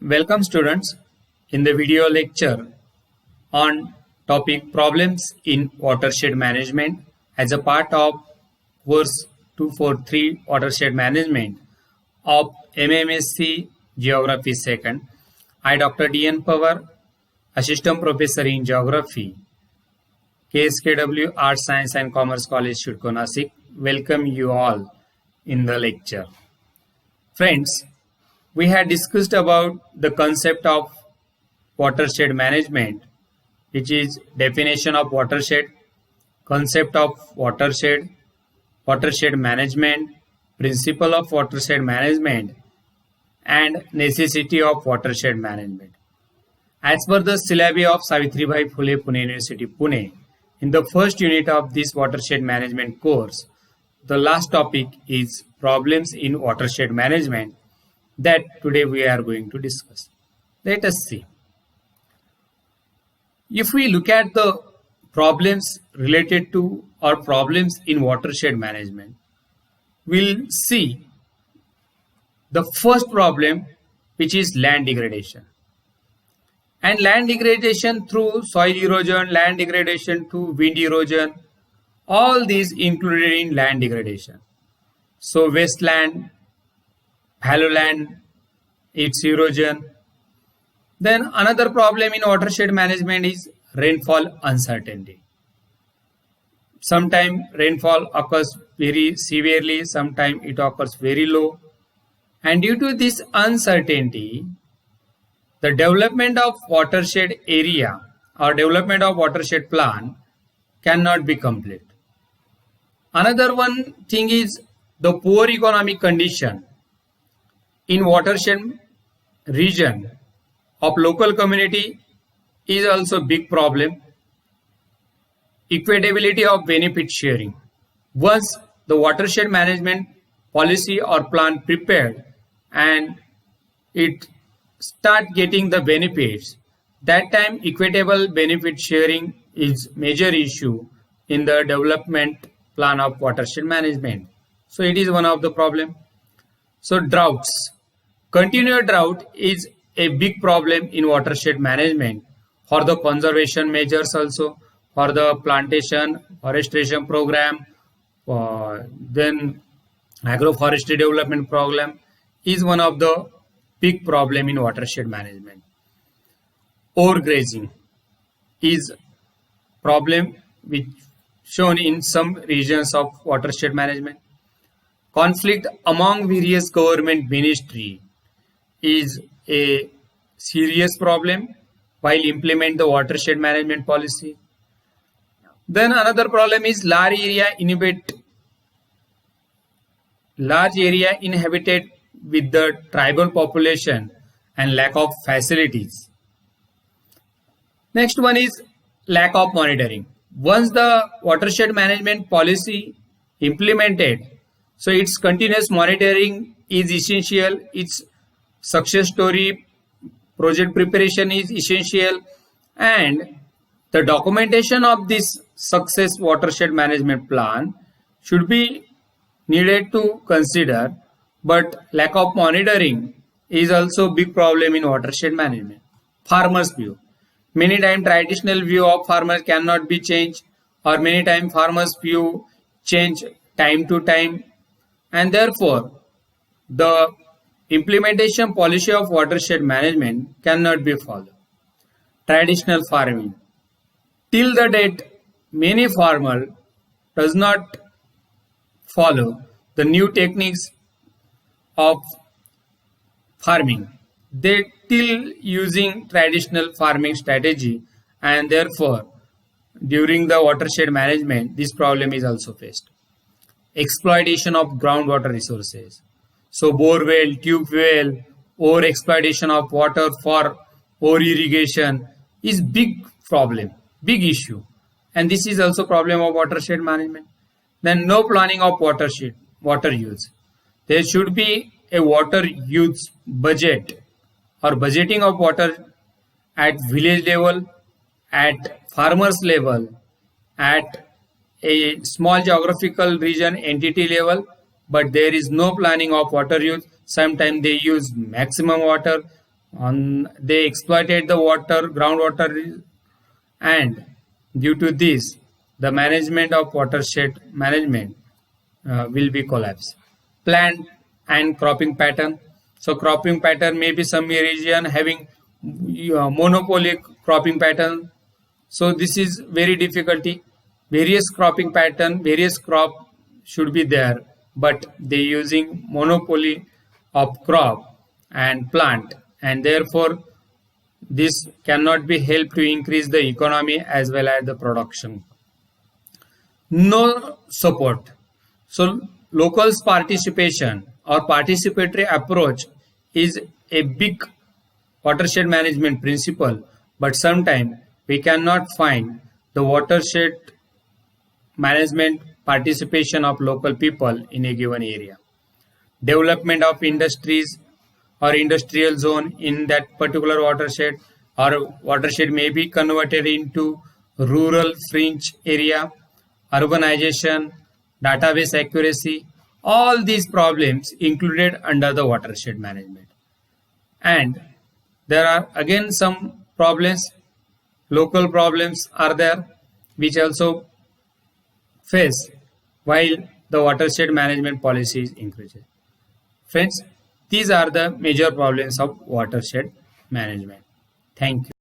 Welcome students in the video lecture on topic problems in watershed management as a part of course 243 watershed management of MMSC Geography 2nd. I Dr. D.N. Pawar, Assistant Professor in Geography, KSKW Arts, Science and Commerce College, Shudko, Nasik. Welcome you all in the lecture. Friends, we had discussed about the concept of watershed management, which is definition of watershed, concept of watershed, watershed management, principle of watershed management, and necessity of watershed management. As per the syllabi of Savitribai Phule Pune University, Pune, in the first unit of this watershed management course, the last topic is problems in watershed management that today we are going to discuss. Let us see. If we look at the problems related to or problems in watershed management, we'll see the first problem, which is land degradation. And land degradation through soil erosion, land degradation through wind erosion, all these included in land degradation. So wasteland, fallow land, its erosion. Then another problem in watershed management is rainfall uncertainty. Sometimes rainfall occurs very severely, sometimes it occurs very low. And due to this uncertainty, the development of watershed area or development of watershed plan cannot be complete. Another one thing is the poor economic condition in watershed region of local community is also a big problem. Equitability of benefit sharing. Once the watershed management policy or plan prepared and it start getting the benefits, that time equitable benefit sharing is major issue in the development plan of watershed management. So it is one of the problem. So droughts. Continued drought is a big problem in watershed management for the conservation measures also, for the plantation, forestation program, then agroforestry development program is one of the big problem in watershed management. Overgrazing is problem which shown in some regions of watershed management. Conflict among various government ministry is a serious problem while implement the watershed management policy. Then another problem is large area inhabited with the tribal population and lack of facilities. Next one is lack of monitoring. Once the watershed management policy implemented, so its continuous monitoring is essential. Its success story, project preparation is essential, and the documentation of this success watershed management plan should be needed to consider, but lack of monitoring is also a big problem in watershed management. Farmers' view. Many times traditional view of farmers cannot be changed, or many times farmers' view change time to time, and therefore the implementation policy of watershed management cannot be followed. Traditional farming. Till the date, many farmer does not follow the new techniques of farming. They still using traditional farming strategy, and therefore during the watershed management this problem is also faced. Exploitation of groundwater resources. So borewell, tube well, over exploitation of water for over irrigation is big problem, big issue, and this is also problem of watershed management. Then no planning of water use. There should be a water use budget or budgeting of water at village level, at farmers level, at a small geographical region entity level, but there is no planning of water use. Sometimes they use maximum water They exploited the water, groundwater, and due to this, the management of watershed management will be collapsed. Plant and cropping pattern. So cropping pattern may be some region having monopoly cropping pattern. So this is very difficulty. Various cropping pattern, various crop should be there, but they using monopoly of crop and plant, and therefore this cannot be helped to increase the economy as well as the production. No support. So locals participation or participatory approach is a big watershed management principle, but sometimes we cannot find the watershed management participation of local people in a given area. Development of industries or industrial zone in that particular watershed, or watershed may be converted into rural fringe area, urbanization, database accuracy, all these problems included under the watershed management. And there are again some problems, local problems are there, which also face while the watershed management policy is increased. Friends, these are the major problems of watershed management. Thank you.